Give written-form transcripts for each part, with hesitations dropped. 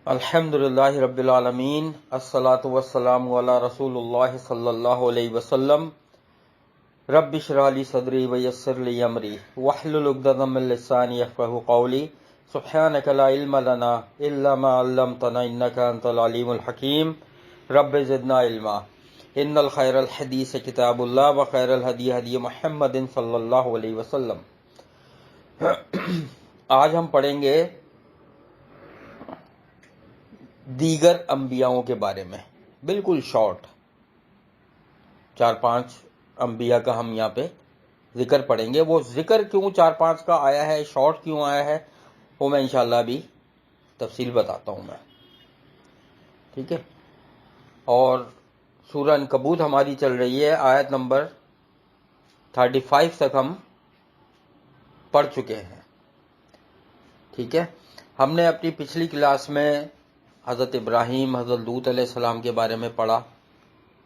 الحمدللہ رب العالمین، الصلاۃ والسلام علی رسول اللہ صلی اللہ علیہ وسلم۔ رب اشرح لی صدری ویسر لی امری واحلل عقدۃ من لسانی یفقہوا قولی۔ سبحانک لا علم لنا الا ما علمتنا انک انت العلیم الحکیم۔ رب زدنا علما۔ ان الخیر الحدیث کتاب اللہ وخیر الہدی ہدی محمد صلی اللہ علیہ وسلم۔ آج ہم پڑھیں گے دیگر انبیاءوں کے بارے میں، بالکل شارٹ 4-5 انبیاء کا ہم یہاں پہ ذکر پڑھیں گے۔ وہ ذکر کیوں 4-5 کا آیا ہے، شارٹ کیوں آیا ہے، وہ میں انشاءاللہ ابھی تفصیل بتاتا ہوں میں، ٹھیک ہے۔ اور سورہ عنکبوت ہماری چل رہی ہے، آیت نمبر 35 تک ہم پڑھ چکے ہیں، ٹھیک ہے۔ ہم نے اپنی پچھلی کلاس میں حضرت ابراہیم، حضرت لوط علیہ السلام کے بارے میں پڑھا،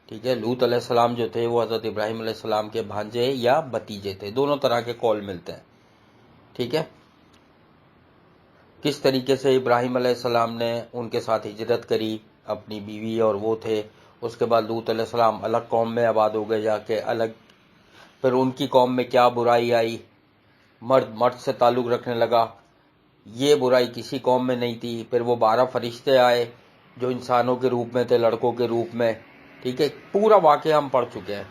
ٹھیک ہے۔ لوط علیہ السلام جو تھے وہ حضرت ابراہیم علیہ السلام کے بھانجے یا بھتیجے تھے، دونوں طرح کے قول ملتے ہیں، ٹھیک ہے۔ کس طریقے سے ابراہیم علیہ السلام نے ان کے ساتھ ہجرت کری، اپنی بیوی اور وہ تھے، اس کے بعد لوط علیہ السلام الگ قوم میں آباد ہو گئے جا کے الگ، پھر ان کی قوم میں کیا برائی آئی، مرد سے تعلق رکھنے لگا، یہ برائی کسی قوم میں نہیں تھی۔ پھر وہ 12 فرشتے آئے جو انسانوں کے روپ میں تھے، لڑکوں کے روپ میں، ٹھیک ہے۔ پورا واقعہ ہم پڑھ چکے ہیں،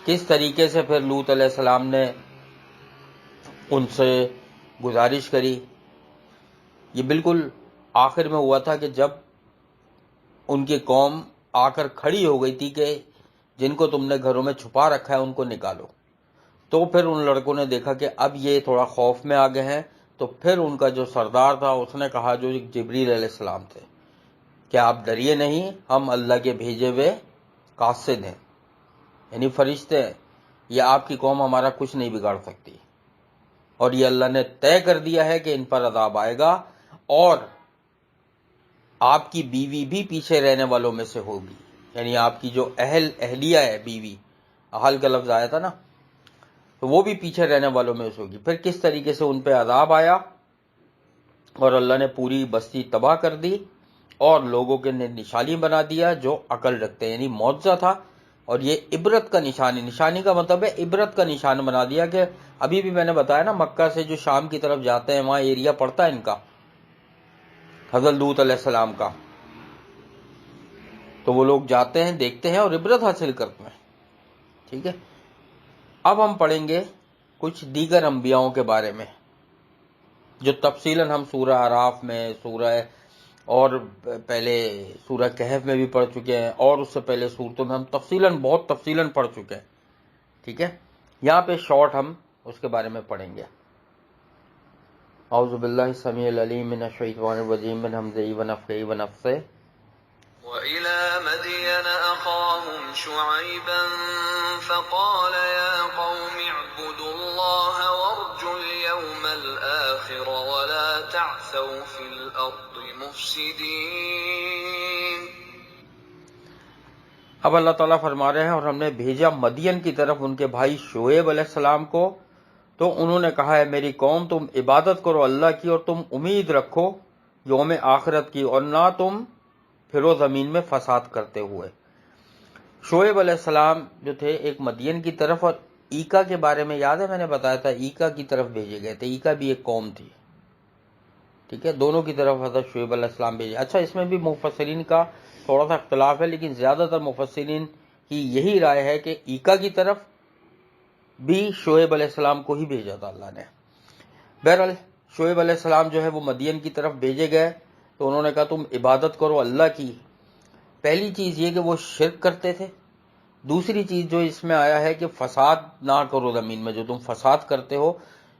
کس طریقے سے پھر لوط علیہ السلام نے ان سے گزارش کری۔ یہ بالکل آخر میں ہوا تھا کہ جب ان کی قوم آ کر کھڑی ہو گئی تھی کہ جن کو تم نے گھروں میں چھپا رکھا ہے ان کو نکالو، تو پھر ان لڑکوں نے دیکھا کہ اب یہ تھوڑا خوف میں آ گئے ہیں، تو پھر ان کا جو سردار تھا اس نے کہا، جو جبریل علیہ السلام تھے، کہ آپ ڈریے نہیں، ہم اللہ کے بھیجے ہوئے قاصد ہیں، یعنی فرشتے ہیں، یہ آپ کی قوم ہمارا کچھ نہیں بگاڑ سکتی، اور یہ اللہ نے طے کر دیا ہے کہ ان پر عذاب آئے گا، اور آپ کی بیوی بھی پیچھے رہنے والوں میں سے ہوگی، یعنی آپ کی جو اہلیہ ہے، بیوی، اہل کا لفظ آیا تھا نا، تو وہ بھی پیچھے رہنے والوں میں سے ہوگی۔ پھر کس طریقے سے ان پہ عذاب آیا، اور اللہ نے پوری بستی تباہ کر دی اور لوگوں کے نشانی بنا دیا جو عقل رکھتے ہیں، یعنی معجزہ تھا، اور یہ عبرت کا نشانی کا مطلب ہے عبرت کا نشان بنا دیا، کہ ابھی بھی میں نے بتایا نا، مکہ سے جو شام کی طرف جاتے ہیں وہاں ایریا پڑتا ہے ان کا، حضرت لوط علیہ السلام کا، تو وہ لوگ جاتے ہیں، دیکھتے ہیں اور عبرت حاصل کرتے ہیں، ٹھیک ہے۔ اب ہم پڑھیں گے کچھ دیگر انبیاؤں کے بارے میں جو تفصیلاً ہم سورہ اعراف میں، سورہ اور پہلے سورہ کہف میں بھی پڑھ چکے ہیں، اور اس سے پہلے سورتوں میں ہم بہت تفصیلاً پڑھ چکے ہیں، ٹھیک ہے۔ یہاں پہ شارٹ ہم اس کے بارے میں پڑھیں گے۔ اعوذ باللہ السمیع العلیم من الشیطان الرجیم من ہمزہ ونفخہ ونفثہ۔ وَإِلَى مَدْيَنَ أَخَاهُمْ شُعَيْبًا فَقَالَ يَا قَوْمِ اعْبُدُوا اللَّهَ وَارْجُوا الْيَوْمَ الْآخِرَ وَلَا تَعْثَوْا فِي الْأَرْضِ مُفْسِدِينَ۔ اب اللہ تعالیٰ فرما رہے ہیں، اور ہم نے بھیجا مدین کی طرف ان کے بھائی شعیب علیہ السلام کو، تو انہوں نے کہا ہے میری قوم، تم عبادت کرو اللہ کی، اور تم امید رکھو یوم آخرت کی، اور نہ تم پھرو زمین میں فساد کرتے ہوئے۔ شعیب علیہ السلام جو تھے ایک مدین کی طرف، اور ایکا کے بارے میں یاد ہے میں نے بتایا تھا، ایکا کی طرف بھیجے گئے تھے، ایکا بھی ایک قوم تھی، ٹھیک ہے۔ دونوں کی طرف حضرت شعیب علیہ السلام بھیجے۔ اچھا، اس میں بھی مفسرین کا تھوڑا سا اختلاف ہے، لیکن زیادہ تر مفسرین کی یہی رائے ہے کہ ایکا کی طرف بھی شعیب علیہ السلام کو ہی بھیجا تھا اللہ نے۔ بہرحال شعیب علیہ السلام جو ہے وہ مدین کی طرف بھیجے گئے، تو انہوں نے کہا تم عبادت کرو اللہ کی۔ پہلی چیز یہ کہ وہ شرک کرتے تھے، دوسری چیز جو اس میں آیا ہے کہ فساد نہ کرو زمین میں، جو تم فساد کرتے ہو۔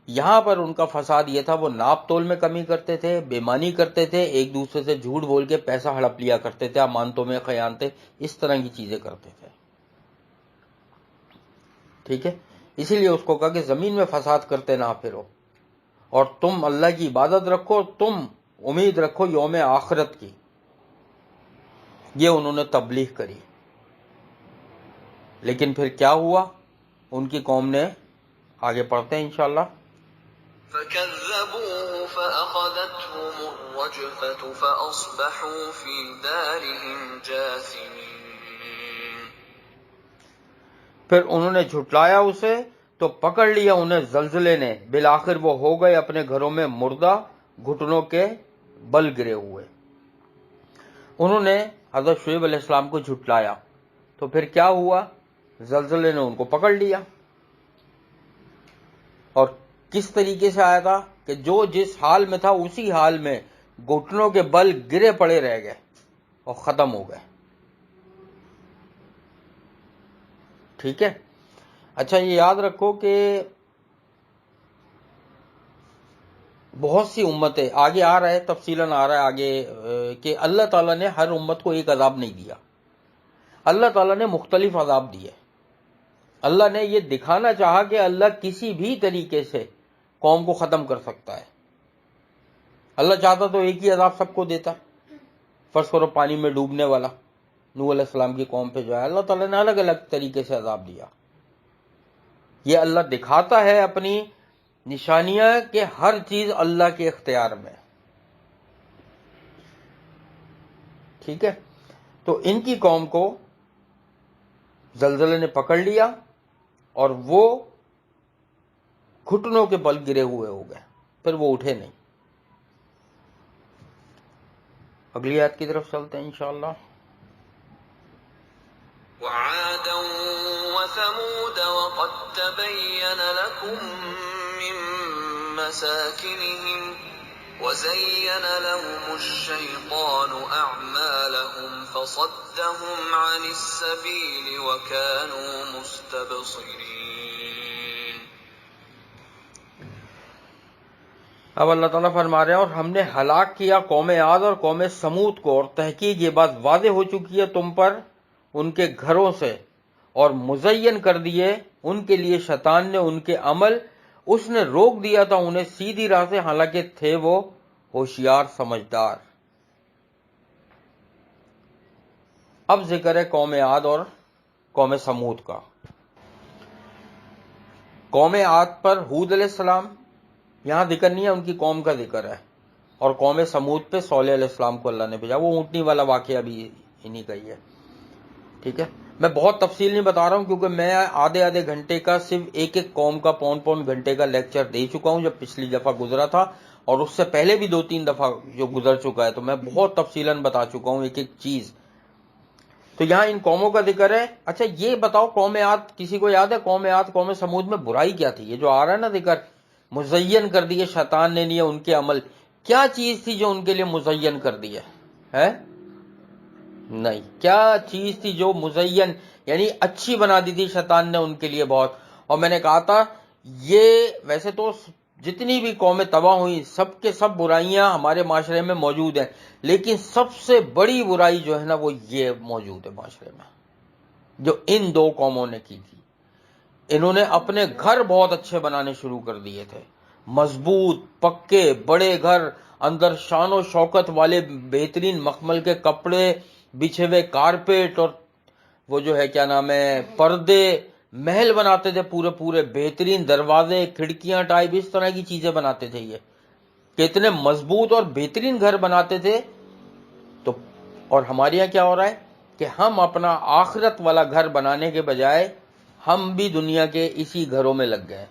یہاں پر ان کا فساد یہ تھا، وہ ناپ تول میں کمی کرتے تھے، بےمانی کرتے تھے، ایک دوسرے سے جھوٹ بول کے پیسہ ہڑپ لیا کرتے تھے، امانتوں میں خیانتیں، اس طرح کی چیزیں کرتے تھے، ٹھیک ہے۔ اسی لیے اس کو کہا کہ زمین میں فساد کرتے نہ پھرو، اور تم اللہ کی عبادت رکھو، تم امید رکھو یوم آخرت کی۔ یہ انہوں نے تبلیغ کری، لیکن پھر کیا ہوا، ان کی قوم نے، آگے پڑھتے ہیں انشاءاللہ۔ فَكَذَّبُوهُ فَأَخَذَتْهُمُ الرجفة فأصبحوا في دارهم جاثمين. پھر انہوں نے جھٹلایا اسے تو پکڑ لیا انہیں زلزلے نے، بالآخر وہ ہو گئے اپنے گھروں میں مردہ، گھٹنوں کے بل گرے ہوئے. انہوں نے حضرت شعیب علیہ السلام کو جھٹلایا تو پھر کیا ہوا؟ زلزلے نے ان کو پکڑ لیا. اور کس طریقے سے آیا تھا کہ جو جس حال میں تھا اسی حال میں گھٹنوں کے بل گرے پڑے رہ گئے اور ختم ہو گئے. ٹھیک ہے. اچھا یہ یاد رکھو کہ بہت سی امتیں، آگے آ رہا ہے تفصیلاً آ رہا ہے آگے، کہ اللہ تعالیٰ نے ہر امت کو ایک عذاب نہیں دیا، اللہ تعالیٰ نے مختلف عذاب دیے. اللہ نے یہ دکھانا چاہا کہ اللہ کسی بھی طریقے سے قوم کو ختم کر سکتا ہے. اللہ چاہتا تو ایک ہی عذاب سب کو دیتا. فرض کرو پانی میں ڈوبنے والا نوح علیہ السلام کی قوم پہ جو ہے، اللہ تعالیٰ نے الگ الگ طریقے سے عذاب دیا. یہ اللہ دکھاتا ہے اپنی نشانیاں کہ ہر چیز اللہ کے اختیار میں. ٹھیک ہے. تو ان کی قوم کو زلزلے نے پکڑ لیا اور وہ گھٹنوں کے بل گرے ہوئے ہو گئے، پھر وہ اٹھے نہیں. اگلی آیت کی طرف چلتے ہیں انشاءاللہ. وعادا وثمود وقد تبين لكم من مساكنهم وزين لهم الشيطان أعمالهم فصدهم عن السبيل وكانوا مستبصرين. اب اللہ تعالیٰ فرما رہے ہیں اور ہم نے ہلاک کیا قوم عاد اور قوم سمود کو، اور تحقیق یہ بات واضح ہو چکی ہے تم پر ان کے گھروں سے، اور مزین کر دیے ان کے لیے شیطان نے ان کے عمل، اس نے روک دیا تھا انہیں سیدھی راہ سے، حالانکہ تھے وہ ہوشیار سمجھدار. اب ذکر ہے قوم عاد اور قوم سمود کا. قوم عاد پر ہود علیہ السلام یہاں ذکر نہیں ہے، ان کی قوم کا ذکر ہے. اور قوم سمود پہ صالح علیہ السلام کو اللہ نے بھیجا، وہ اونٹنی والا واقعہ بھی انہی کا ہی ہے. ٹھیک ہے. میں بہت تفصیل نہیں بتا رہا ہوں کیونکہ میں آدھے گھنٹے کا صرف ایک قوم کا پون گھنٹے کا لیکچر دے چکا ہوں جب پچھلی دفعہ گزرا تھا، اور اس سے پہلے بھی 2-3 دفعہ جو گزر چکا ہے، تو میں بہت تفصیلاً بتا چکا ہوں ایک چیز. تو یہاں ان قوموں کا ذکر ہے. اچھا یہ بتاؤ قوم عاد کسی کو یاد ہے؟ قوم عاد قوم سمود میں برائی کیا تھی؟ یہ جو آ رہا ہے نا ذکر، مزین کر دیے شیطان نے لیے ان کے عمل، کیا چیز تھی جو ان کے لیے مزین کر دی ہے؟ نہیں. کیا چیز تھی جو مزین یعنی اچھی بنا دی تھی شیطان نے ان کے لیے بہت؟ اور میں نے کہا تھا یہ ویسے تو جتنی بھی قومیں تباہ ہوئی سب کے سب برائیاں ہمارے معاشرے میں موجود ہیں، لیکن سب سے بڑی برائی جو ہے نا وہ یہ موجود ہے معاشرے میں جو ان 2 قوموں نے کی تھی. انہوں نے اپنے گھر بہت اچھے بنانے شروع کر دیے تھے، مضبوط پکے بڑے گھر، اندر شان و شوکت والے بہترین مخمل کے کپڑے بچھے ہوئے، کارپیٹ، اور وہ جو ہے کیا نام ہے پردے، محل بناتے تھے پورے بہترین دروازے کھڑکیاں ٹائپ، اس طرح کی چیزیں بناتے تھے. یہ کہ اتنے مضبوط اور بہترین گھر بناتے تھے. تو اور ہمارے یہاں کیا ہو رہا ہے کہ ہم اپنا آخرت والا گھر بنانے کے بجائے ہم بھی دنیا کے اسی گھروں میں لگ گئے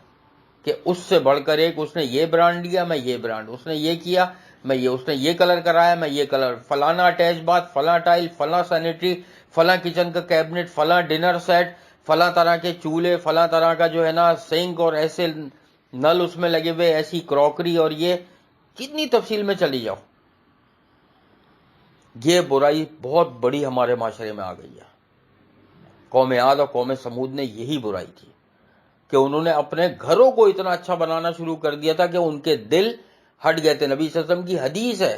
کہ اس سے بڑھ کر ایک، اس نے یہ برانڈ لیا میں یہ برانڈ، اس نے یہ کیا میں یہ، اس نے یہ کلر کرایا میں یہ کلر، فلانا اٹیچ باتھ، فلاں ٹائل، فلاں سینیٹری، فلاں کچن کا کیبنٹ، فلاں ڈنر سیٹ، فلاں طرح کے چولہے، فلاں طرح کا جو ہے نا سنک، اور ایسے نل اس میں لگے ہوئے، ایسی کراکری، اور یہ کتنی تفصیل میں چلی جاؤ. یہ برائی بہت بڑی ہمارے معاشرے میں آ گئی ہے. قوم عاد اور قوم سمود نے یہی برائی کی کہ انہوں نے اپنے گھروں کو اتنا اچھا بنانا شروع کر دیا تھا کہ ان کے دل ہٹ گئے تھے. نبی صلی اللہ علیہ وسلم کی حدیث ہے،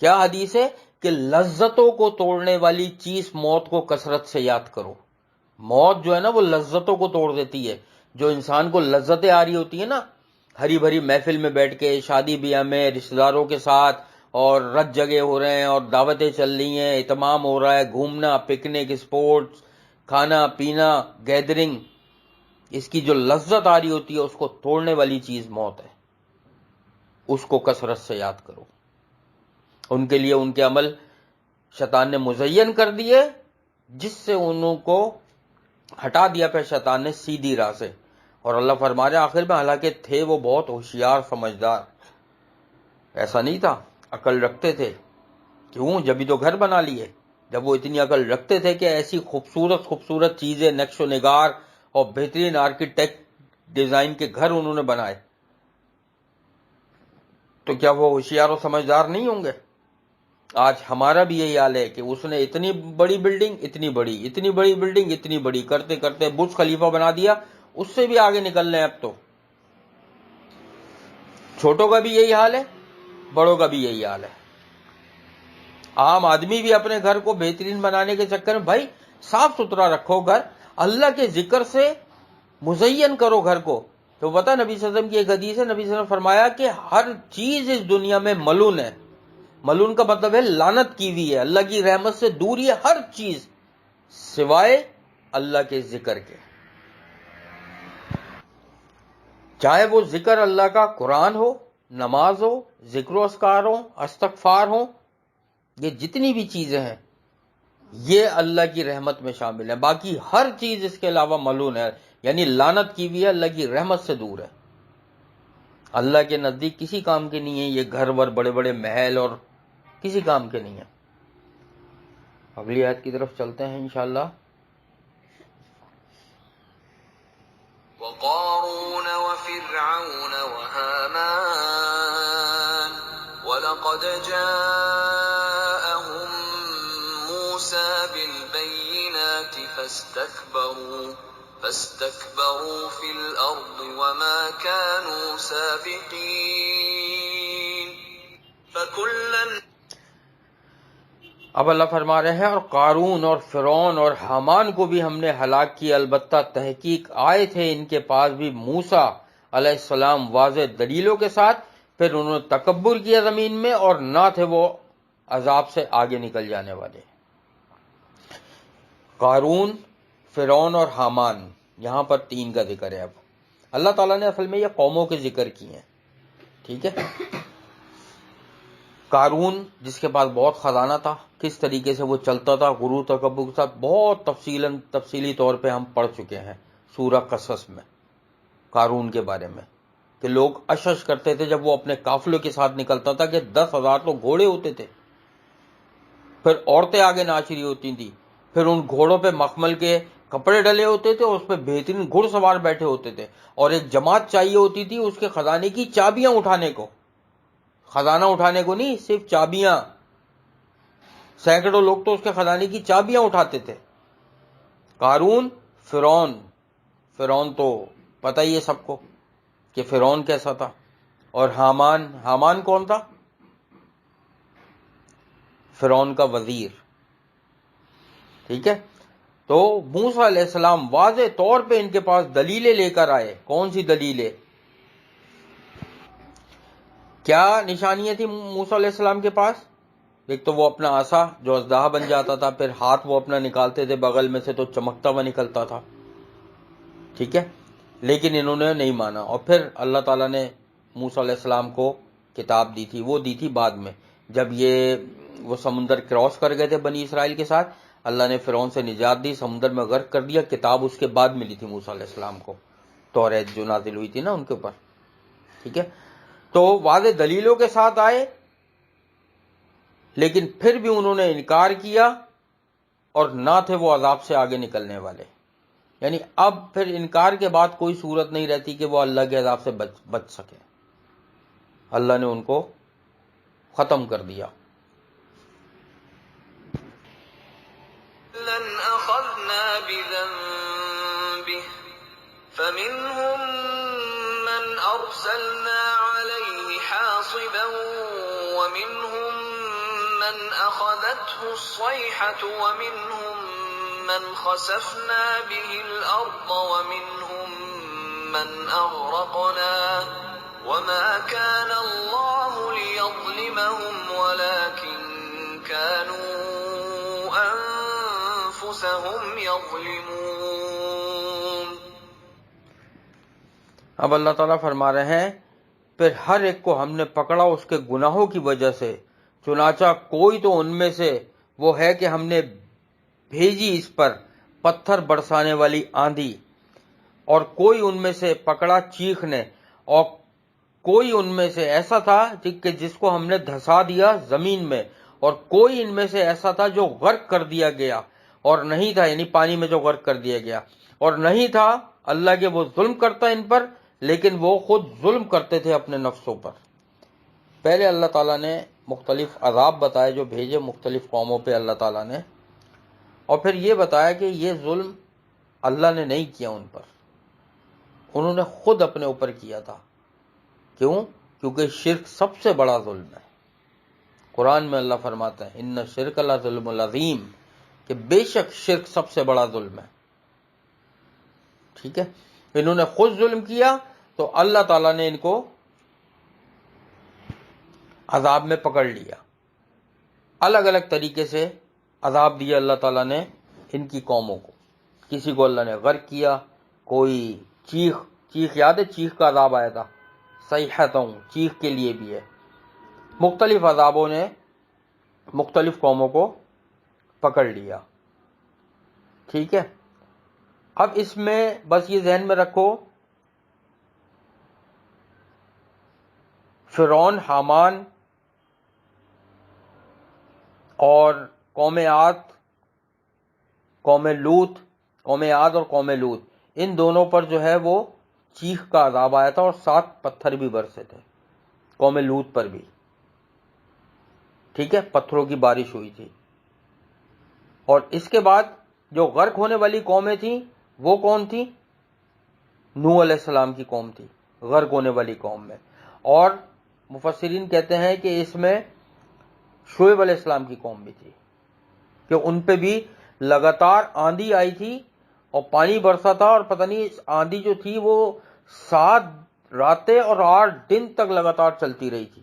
کیا حدیث ہے؟ کہ لذتوں کو توڑنے والی چیز موت کو کثرت سے یاد کرو. موت جو ہے نا وہ لذتوں کو توڑ دیتی ہے. جو انسان کو لذتیں آ رہی ہوتی ہیں نا، ہری بھری محفل میں بیٹھ کے، شادی بیاہ میں رشتہ داروں کے ساتھ، اور رت جگے ہو رہے ہیں، اور دعوتیں چل رہی ہیں، اہتمام ہو رہا ہے، گھومنا، پکنک، اسپورٹس، کھانا پینا، گیدرنگ، اس کی جو لذت آ رہی ہوتی ہے اس کو توڑنے والی چیز موت ہے. اس کو کثرت سے یاد کرو. ان کے لیے ان کے عمل شیطان نے مزین کر دیے، جس سے انہوں کو ہٹا دیا پھر شیطان نے سیدھی راہ سے۔ اور اللہ فرما رہے آخر میں حالانکہ تھے وہ بہت ہوشیار سمجھدار، ایسا نہیں تھا، عقل رکھتے تھے۔ کیوں؟ جبھی تو گھر بنا لیے، جب وہ اتنی عقل رکھتے تھے کہ ایسی خوبصورت خوبصورت چیزیں، نقش و نگار اور بہترین آرکیٹیکٹ ڈیزائن کے گھر انہوں نے بنائے، تو کیا وہ ہوشیار و سمجھدار نہیں ہوں گے؟ آج ہمارا بھی یہی حال ہے کہ اس نے اتنی بڑی بلڈنگ، اتنی بڑی بلڈنگ، اتنی بڑی کرتے کرتے برج خلیفہ بنا دیا، اس سے بھی آگے نکل رہے ہیں اب تو۔ چھوٹوں کا بھی یہی حال ہے، بڑوں کا بھی یہی حال ہے۔ عام آدمی بھی اپنے گھر کو بہترین بنانے کے چکر میں، بھائی صاف ستھرا رکھو گھر، اللہ کے ذکر سے مزین کرو گھر کو۔ تو بتا نبی صلی اللہ علیہ وسلم کی ایک حدیث ہے، نبی صلی اللہ علیہ وسلم نے فرمایا کہ ہر چیز اس دنیا میں ملعون ہے۔ ملعون کا مطلب ہے لعنت کی ہوئی ہے، اللہ کی رحمت سے دور ہے ہر چیز سوائے اللہ کے ذکر کے۔ چاہے وہ ذکر اللہ کا قرآن ہو، نماز ہو، ذکر و اذکار ہو، استغفار ہو، یہ جتنی بھی چیزیں ہیں یہ اللہ کی رحمت میں شامل ہے، باقی ہر چیز اس کے علاوہ ملعون ہے، یعنی لعنت کی ہوئی ہے، اللہ کی رحمت سے دور ہے۔ اللہ کے نزدیک کسی کام کے نہیں ہے یہ گھر ور، بڑے بڑے محل، اور کسی کام کے نہیں ہے۔ اگلی آیت کی طرف چلتے ہیں انشاءاللہ۔ وقارون وفرعون وهامان ولقد جاءهم موسى بالبينات فاستكبروا في الأرض وما كانوا سابقين فكلا۔ اب اللہ فرما رہے ہیں اور قارون اور فرعون اور حامان کو بھی ہم نے ہلاک کیا، البتہ تحقیق آئے تھے ان کے پاس بھی موسیٰ علیہ السلام واضح دلیلوں کے ساتھ، پھر انہوں نے تکبر کیا زمین میں، اور نہ تھے وہ عذاب سے آگے نکل جانے والے۔ قارون، فرعون اور حامان، یہاں پر تین کا ذکر ہے۔ اب اللہ تعالیٰ نے اصل میں یہ قوموں کے ذکر کیے ہیں، ٹھیک ہے۔ قارون جس کے پاس بہت خزانہ تھا، کس طریقے سے وہ چلتا تھا غرور تکبر کے ساتھ، بہت تفصیلی طور پہ ہم پڑھ چکے ہیں سورہ قصص میں قارون کے بارے میں، کہ لوگ اشش کرتے تھے جب وہ اپنے قافلوں کے ساتھ نکلتا تھا کہ 10,000 تو گھوڑے ہوتے تھے، پھر عورتیں آگے ناچ رہی ہوتی تھیں، پھر ان گھوڑوں پہ مخمل کے کپڑے ڈلے ہوتے تھے، اس پہ بہترین گھڑ سوار بیٹھے ہوتے تھے، اور ایک جماعت چاہیے ہوتی تھی اس کے خزانے کی چابیاں اٹھانے کو، خزانہ اٹھانے کو نہیں، صرف چابیاں۔ سینکڑوں لوگ تو اس کے خزانے کی چابیاں اٹھاتے تھے۔ قارون، فرعون تو پتہ ہی ہے سب کو کہ فرعون کیسا تھا، اور حامان کون تھا؟ فرعون کا وزیر، ٹھیک ہے۔ تو موسیٰ علیہ السلام واضح طور پہ ان کے پاس دلیلیں لے کر آئے۔ کون سی دلیلیں؟ کیا نشانیاں تھیں موسیٰ علیہ السلام کے پاس؟ ایک تو وہ اپنا عصا جو اژدہا بن جاتا تھا، پھر ہاتھ وہ اپنا نکالتے تھے بغل میں سے تو چمکتا ہوا نکلتا تھا، ٹھیک ہے۔ لیکن انہوں نے نہیں مانا، اور پھر اللہ تعالیٰ نے موسیٰ علیہ السلام کو کتاب دی تھی، وہ دی تھی بعد میں، جب وہ سمندر کراس کر گئے تھے بنی اسرائیل کے ساتھ، اللہ نے فرعون سے نجات دی، سمندر میں غرق کر دیا، کتاب اس کے بعد ملی تھی موسیٰ علیہ السلام کو، توریت جو نازل ہوئی تھی نا ان کے اوپر، ٹھیک ہے۔ تو واضح دلیلوں کے ساتھ آئے، لیکن پھر بھی انہوں نے انکار کیا، اور نہ تھے وہ عذاب سے آگے نکلنے والے۔ یعنی اب پھر انکار کے بعد کوئی صورت نہیں رہتی کہ وہ اللہ کے عذاب سے بچ سکے، اللہ نے ان کو ختم کر دیا۔ لن أخذنا بذنبه فمنهم من أرسلنا عليه حاصبا ومنهم من أخذته الصيحة ومنهم من خسفنا به الأرض ومنهم من أغرقنا وما كان الله ليظلمهم ولكن كانوا أنفسهم يظلمون۔ اب اللہ تعالیٰ فرما رہے ہیں پھر ہر ایک کو ہم نے پکڑا اس کے گناہوں کی وجہ سے، چنانچہ کوئی تو ان میں سے وہ ہے کہ ہم نے بھیجی اس پر پتھر برسانے والی آندھی، اور کوئی ان میں سے پکڑا چیخ نے، اور کوئی ان میں سے ایسا تھا کہ جس کو ہم نے دھسا دیا زمین میں، اور کوئی ان میں سے ایسا تھا جو غرق کر دیا گیا، اور نہیں تھا یعنی پانی میں جو غرق کر دیا گیا، اور نہیں تھا اللہ کے وہ ظلم کرتا ان پر، لیکن وہ خود ظلم کرتے تھے اپنے نفسوں پر۔ پہلے اللہ تعالیٰ نے مختلف عذاب بتائے جو بھیجے مختلف قوموں پہ اللہ تعالیٰ نے، اور پھر یہ بتایا کہ یہ ظلم اللہ نے نہیں کیا ان پر، انہوں نے خود اپنے اوپر کیا تھا۔ کیوں؟ کیونکہ شرک سب سے بڑا ظلم ہے۔ قرآن میں اللہ فرماتا ہے ان شرک لظلم عظیم، کہ بے شک شرک سب سے بڑا ظلم ہے۔ ٹھیک ہے، انہوں نے خود ظلم کیا تو اللہ تعالیٰ نے ان کو عذاب میں پکڑ لیا، الگ الگ طریقے سے عذاب دیا اللہ تعالیٰ نے ان کی قوموں کو۔ کسی کو اللہ نے غرق کیا، کوئی چیخ یاد ہے چیخ کا عذاب آیا تھا، صیحتوں چیخ کے لیے بھی ہے۔ مختلف عذابوں نے مختلف قوموں کو پکڑ لیا۔ ٹھیک ہے، اب اس میں بس یہ ذہن میں رکھو، فرعون، حامان اور قوم عاد اور قوم لوط، ان دونوں پر جو ہے وہ چیخ کا عذاب آیا تھا، اور 7 پتھر بھی برسے تھے قوم لوط پر بھی۔ ٹھیک ہے، پتھروں کی بارش ہوئی تھی۔ اور اس کے بعد جو غرق ہونے والی قومیں تھیں وہ کون تھیں؟ نوح علیہ السلام کی قوم تھی غرق ہونے والی قوم میں، اور مفسرین کہتے ہیں کہ اس میں شعیب علیہ السلام کی قوم بھی تھی، کہ ان پہ بھی لگاتار آندھی آئی تھی اور پانی برسا تھا، اور پتہ نہیں اس آندھی جو تھی وہ 7 راتیں اور 8 دن تک لگاتار چلتی رہی تھی۔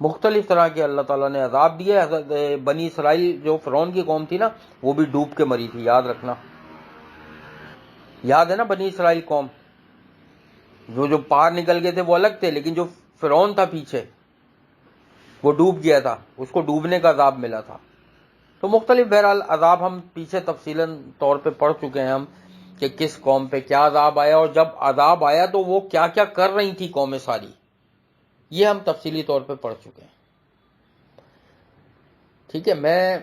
مختلف طرح کے اللہ تعالیٰ نے عذاب دیے۔ حضرت بنی اسرائیل جو فرعون کی قوم تھی نا، وہ بھی ڈوب کے مری تھی، یاد رکھنا۔ یاد ہے نا بنی اسرائیل قوم، جو پار نکل گئے تھے وہ الگ تھے، لیکن جو فرعون تھا پیچھے وہ ڈوب گیا تھا، اس کو ڈوبنے کا عذاب ملا تھا۔ تو مختلف بہرحال عذاب ہم پیچھے تفصیلاً طور پہ پڑھ چکے ہیں ہم، کہ کس قوم پہ کیا عذاب آیا، اور جب عذاب آیا تو وہ کیا کیا کر رہی تھی قومیں ساری، یہ ہم تفصیلی طور پہ پڑھ چکے ہیں۔ ٹھیک ہے، میں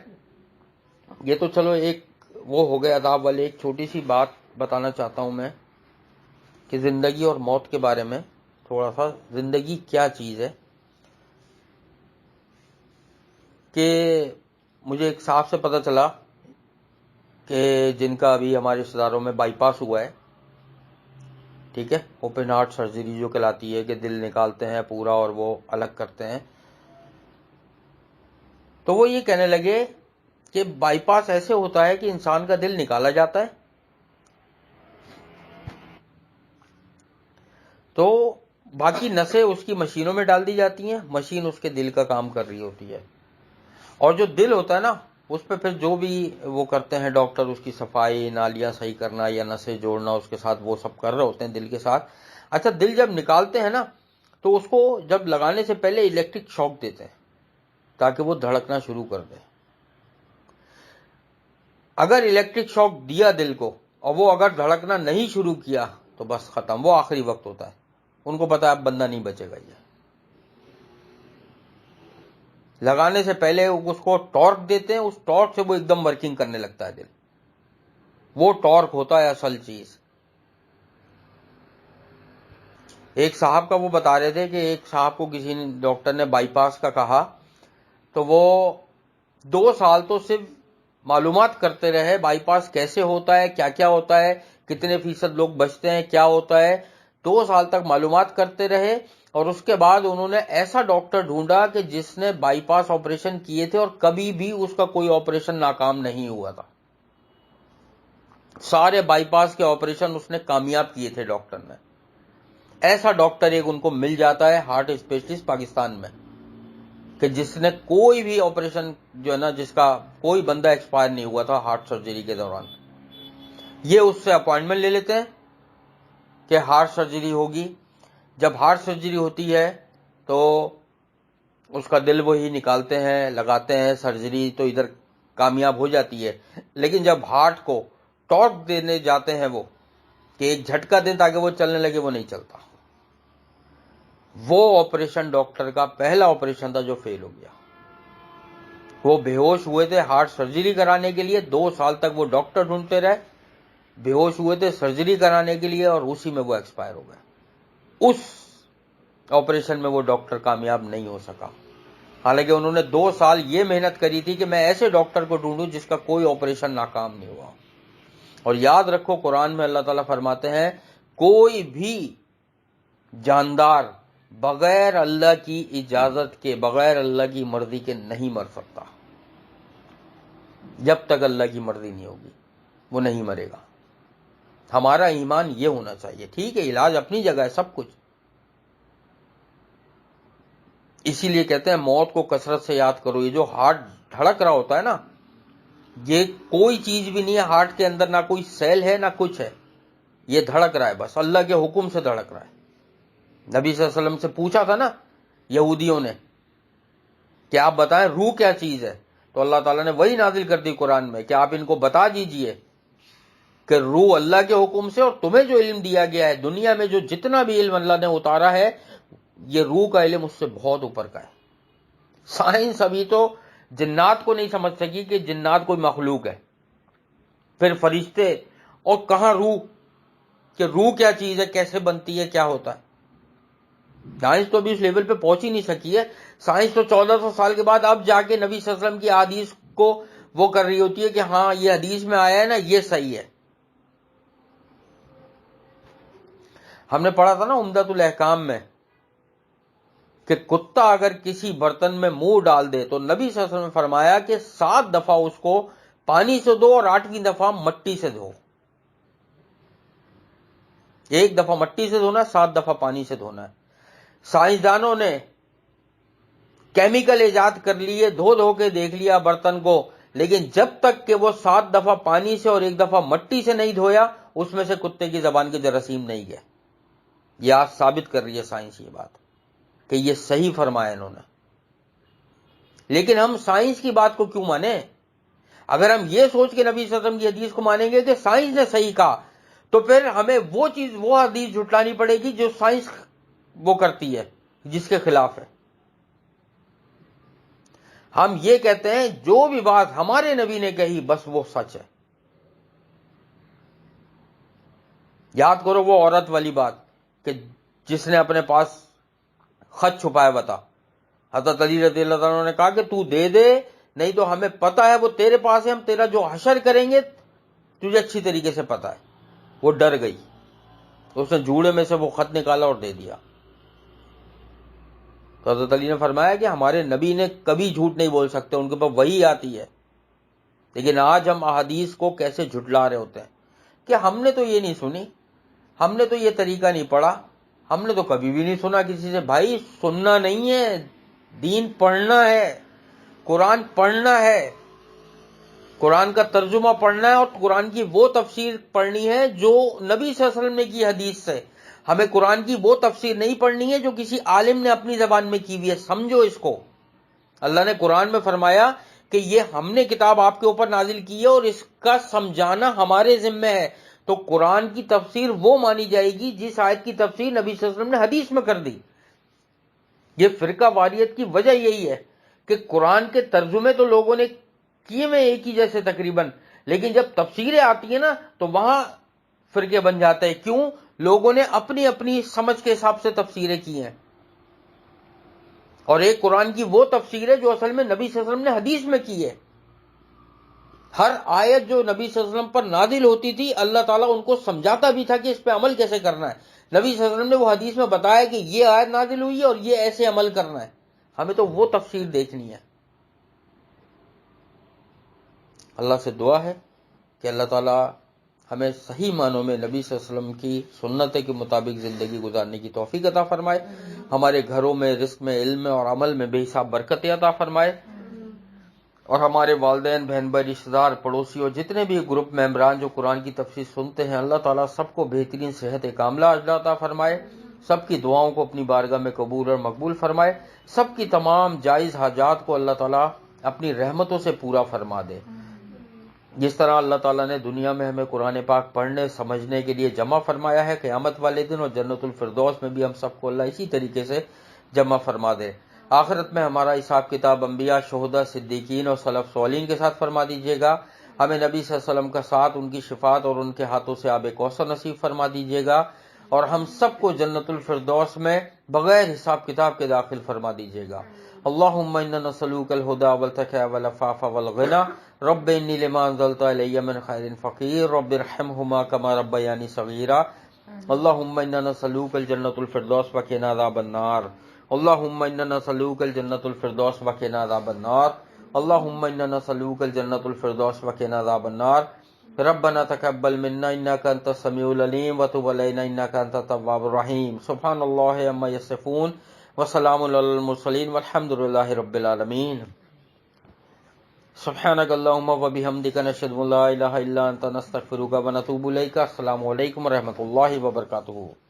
یہ تو چلو ایک وہ ہو گئے عذاب والے، ایک چھوٹی سی بات بتانا چاہتا ہوں میں، کہ زندگی اور موت کے بارے میں تھوڑا سا۔ زندگی کیا چیز ہے؟ کہ مجھے ایک صاحب سے پتہ چلا کہ جن کا ابھی ہمارے رشتہ داروں میں بائی پاس ہوا ہے، ٹھیک ہے، اوپن ہارٹ سرجری جو کہلاتی ہے، کہ دل نکالتے ہیں پورا اور وہ الگ کرتے ہیں، تو وہ یہ کہنے لگے کہ بائی پاس ایسے ہوتا ہے کہ انسان کا دل نکالا جاتا ہے تو باقی نسیں اس کی مشینوں میں ڈال دی جاتی ہیں، مشین اس کے دل کا کام کر رہی ہوتی ہے، اور جو دل ہوتا ہے نا اس پہ پھر جو بھی وہ کرتے ہیں ڈاکٹر، اس کی صفائی، نالیاں صحیح کرنا یا نسیں جوڑنا اس کے ساتھ، وہ سب کر رہے ہوتے ہیں دل کے ساتھ۔ اچھا، دل جب نکالتے ہیں نا تو اس کو جب لگانے سے پہلے الیکٹرک شاک دیتے ہیں تاکہ وہ دھڑکنا شروع کر دے۔ اگر الیکٹرک شاک دیا دل کو اور وہ اگر دھڑکنا نہیں شروع کیا تو بس ختم، وہ آخری وقت ہوتا ہے، ان کو پتا ہے اب بندہ نہیں بچے گا۔ یہ لگانے سے پہلے اس کو ٹارک دیتے ہیں، اس ٹارک سے وہ ایک دم ورکنگ کرنے لگتا ہے دل، وہ ٹارک ہوتا ہے اصل چیز۔ ایک صاحب کا وہ بتا رہے تھے کہ ایک صاحب کو کسی ڈاکٹر نے بائی پاس کا کہا تو وہ 2 سال تو صرف معلومات کرتے رہے، بائی پاس کیسے ہوتا ہے، کیا کیا ہوتا ہے، کتنے فیصد لوگ بچتے ہیں، کیا ہوتا ہے، 2 سال تک معلومات کرتے رہے، اور اس کے بعد انہوں نے ایسا ڈاکٹر ڈھونڈا کہ جس نے بائی پاس آپریشن کیے تھے اور کبھی بھی اس کا کوئی آپریشن ناکام نہیں ہوا تھا، سارے بائی پاس کے آپریشن اس نے کامیاب کیے تھے ڈاکٹر نے۔ ایسا ڈاکٹر ایک ان کو مل جاتا ہے ہارٹ اسپیشلسٹ پاکستان میں، کہ جس نے کوئی بھی آپریشن جو ہے نا، جس کا کوئی بندہ ایکسپائر نہیں ہوا تھا ہارٹ سرجری کے دوران، یہ اس سے اپوائنٹمنٹ لے لیتے ہیں کہ ہارٹ سرجری ہوگی۔ جب ہارٹ سرجری ہوتی ہے تو اس کا دل وہی نکالتے ہیں، لگاتے ہیں، سرجری تو ادھر کامیاب ہو جاتی ہے، لیکن جب ہارٹ کو ٹارک دینے جاتے ہیں وہ کہ ایک جھٹکا دیں تاکہ وہ چلنے لگے، وہ نہیں چلتا. وہ آپریشن ڈاکٹر کا پہلا آپریشن تھا جو فیل ہو گیا. وہ بے ہوش ہوئے تھے ہارٹ سرجری کرانے کے لیے، 2 سال تک وہ ڈاکٹر ڈھونڈتے رہے، بے ہوش ہوئے تھے سرجری کرانے کے لیے، اور اسی میں وہ ایکسپائر ہو گئے. اس آپریشن میں وہ ڈاکٹر کامیاب نہیں ہو سکا، حالانکہ انہوں نے 2 سال یہ محنت کری تھی کہ میں ایسے ڈاکٹر کو ڈھونڈوں جس کا کوئی آپریشن ناکام نہیں ہوا. اور یاد رکھو قرآن میں اللہ تعالیٰ فرماتے ہیں کوئی بھی جاندار بغیر اللہ کی اجازت کے، بغیر اللہ کی مرضی کے نہیں مر سکتا. جب تک اللہ کی مرضی نہیں ہوگی وہ نہیں مرے گا. ہمارا ایمان یہ ہونا چاہیے. ٹھیک ہے علاج اپنی جگہ ہے سب کچھ، اسی لیے کہتے ہیں موت کو کثرت سے یاد کرو. یہ جو ہارٹ دھڑک رہا ہوتا ہے نا، یہ کوئی چیز بھی نہیں ہے ہارٹ کے اندر، نہ کوئی سیل ہے نہ کچھ ہے، یہ دھڑک رہا ہے، بس اللہ کے حکم سے دھڑک رہا ہے. نبی صلی اللہ علیہ وسلم سے پوچھا تھا نا یہودیوں نے کہ آپ بتائیں روح کیا چیز ہے، تو اللہ تعالیٰ نے وہی نازل کر دی قرآن میں کہ آپ ان کو بتا دیجئے کہ روح اللہ کے حکم سے، اور تمہیں جو علم دیا گیا ہے دنیا میں، جو جتنا بھی علم اللہ نے اتارا ہے، یہ روح کا علم اس سے بہت اوپر کا ہے. سائنس ابھی تو جنات کو نہیں سمجھ سکی کہ جنات کوئی مخلوق ہے، پھر فرشتے، اور کہاں روح، کہ روح کیا چیز ہے، کیسے بنتی ہے، کیا ہوتا ہے. سائنس تو ابھی اس لیول پہ پہنچ ہی نہیں سکی ہے. سائنس تو 1400 سال کے بعد اب جا کے نبی صلی اللہ علیہ وسلم کی حدیث کو وہ کر رہی ہوتی ہے کہ ہاں یہ حدیث میں آیا ہے نا، یہ صحیح ہے. ہم نے پڑھا تھا نا عمدۃ الاحکام میں کہ کتا اگر کسی برتن میں منہ ڈال دے تو نبی صلی اللہ علیہ وسلم نے فرمایا کہ 7 دفعہ اس کو پانی سے دھو اور 8ویں دفعہ مٹی سے دھو. ایک دفعہ مٹی سے دھونا ہے، 7 دفعہ پانی سے دھونا ہے. سائنسدانوں نے کیمیکل ایجاد کر لیے، دھو دھو کے دیکھ لیا برتن کو، لیکن جب تک کہ وہ 7 دفعہ پانی سے اور 1 دفعہ مٹی سے نہیں دھویا اس میں سے کتے کی زبان کے جراثیم نہیں گئے. یہ آج ثابت کر رہی ہے سائنس یہ بات کہ یہ صحیح فرمایا انہوں نے. لیکن ہم سائنس کی بات کو کیوں مانیں؟ اگر ہم یہ سوچ کے نبی صلی اللہ علیہ وسلم کی حدیث کو مانیں گے کہ سائنس نے صحیح کہا، تو پھر ہمیں وہ حدیث جھٹلانی پڑے گی جو سائنس وہ کرتی ہے، جس کے خلاف ہے. ہم یہ کہتے ہیں جو بھی بات ہمارے نبی نے کہی بس وہ سچ ہے. یاد کرو وہ عورت والی بات کہ جس نے اپنے پاس خط چھپایا بتا. حضرت علی رضی اللہ عنہ نے کہا کہ تو دے دے، نہیں تو ہمیں پتہ ہے وہ تیرے پاس ہے، ہم تیرا جو حشر کریں گے تجھے اچھی طریقے سے پتہ ہے. وہ ڈر گئی، اس نے جوڑے میں سے وہ خط نکالا اور دے دیا. تو حضرت علی نے فرمایا کہ ہمارے نبی نے کبھی جھوٹ نہیں بول سکتے، ان کے پاس وحی آتی ہے. لیکن آج ہم احادیث کو کیسے جھٹلا رہے ہوتے ہیں کہ ہم نے تو یہ نہیں سنی، ہم نے تو یہ طریقہ نہیں پڑھا، ہم نے تو کبھی بھی نہیں سنا کسی سے. بھائی سننا نہیں ہے، دین پڑھنا ہے، قرآن پڑھنا ہے، قرآن کا ترجمہ پڑھنا ہے، اور قرآن کی وہ تفسیر پڑھنی ہے جو نبی صلی اللہ علیہ وسلم نے کی حدیث سے. ہمیں قرآن کی وہ تفسیر نہیں پڑھنی ہے جو کسی عالم نے اپنی زبان میں کی ہوئی ہے. سمجھو اس کو. اللہ نے قرآن میں فرمایا کہ یہ ہم نے کتاب آپ کے اوپر نازل کی ہے اور اس کا سمجھانا ہمارے ذمہ ہے. تو قرآن کی تفسیر وہ مانی جائے گی جس آیت کی تفسیر نبی صلی اللہ علیہ وسلم نے حدیث میں کر دی. یہ فرقہ واریت کی وجہ یہی ہے کہ قرآن کے ترجمے تو لوگوں نے کیے میں ایک ہی جیسے تقریباً، لیکن جب تفسیریں آتی ہیں نا تو وہاں فرقے بن جاتے ہیں. کیوں؟ لوگوں نے اپنی اپنی سمجھ کے حساب سے تفسیریں کی ہیں، اور ایک قرآن کی وہ تفسیر ہے جو اصل میں نبی صلی اللہ علیہ وسلم نے حدیث میں کی ہے. ہر آیت جو نبی صلی اللہ علیہ وسلم پر نازل ہوتی تھی اللہ تعالیٰ ان کو سمجھاتا بھی تھا کہ اس پہ عمل کیسے کرنا ہے. نبی صلی اللہ علیہ وسلم نے وہ حدیث میں بتایا کہ یہ آیت نازل ہوئی ہے اور یہ ایسے عمل کرنا ہے. ہمیں تو وہ تفسیر دیکھنی ہے. اللہ سے دعا ہے کہ اللہ تعالیٰ ہمیں صحیح معنوں میں نبی صلی اللہ علیہ وسلم کی سنت کے مطابق زندگی گزارنے کی توفیق عطا فرمائے. ہمارے گھروں میں، رزق میں، علم میں اور عمل میں بے حساب برکتیں عطا فرمائے، اور ہمارے والدین، بہن بھائی، رشتہ دار، پڑوسی اور جتنے بھی گروپ ممبران جو قرآن کی تفسیر سنتے ہیں اللہ تعالیٰ سب کو بہترین صحت کاملہ عطا فرمائے. سب کی دعاؤں کو اپنی بارگاہ میں قبول اور مقبول فرمائے، سب کی تمام جائز حاجات کو اللہ تعالیٰ اپنی رحمتوں سے پورا فرما دے۔ جس طرح اللہ تعالیٰ نے دنیا میں ہمیں قرآن پاک پڑھنے سمجھنے کے لیے جمع فرمایا ہے، قیامت والے دن اور جنت الفردوس میں بھی ہم سب کو اللہ اسی طریقے سے جمع فرما دے۔ آخرت میں ہمارا حساب کتاب انبیاء، شہداء، صدیقین اور سلف صالحین کے ساتھ فرما دیجیے گا۔ ہمیں نبی صلی اللہ علیہ وسلم کا ساتھ، ان کی شفاعت اور ان کے ہاتھوں سے آب کوثر نصیب فرما دیجیے گا، اور ہم سب کو جنت الفردوس میں بغیر حساب کتاب کے داخل فرما دیجیے گا۔ اللہم انا نسألوک الہدی والتقی والعفاف والغنی، رب انی لما انزلت الی من خیر فقیر، رب ارحمہما کما ربیانی صغیرا۔ اللہم انا نسألوک الجنت الفردوس وقنا عذاب النار۔ اللہم انا نسألوک الجنت الفردوس وقنا عذاب النار۔ اللہم انا نسألوک الجنت الفردوس وقنا عذاب النار۔ ربنا تقبل منا انک انت السمیع العلیم وتب علینا انک انت التواب الرحیم۔ سبحان اللہ عما یصفون وسلام علی المرسلین والحمد للہ رب العالمین۔ سبحانک اللہم وبحمدک نشہد ان لا الہ الا انت نستغفرک ونتوب الیک۔ السلام علیکم ورحمۃ اللہ وبرکاتہ۔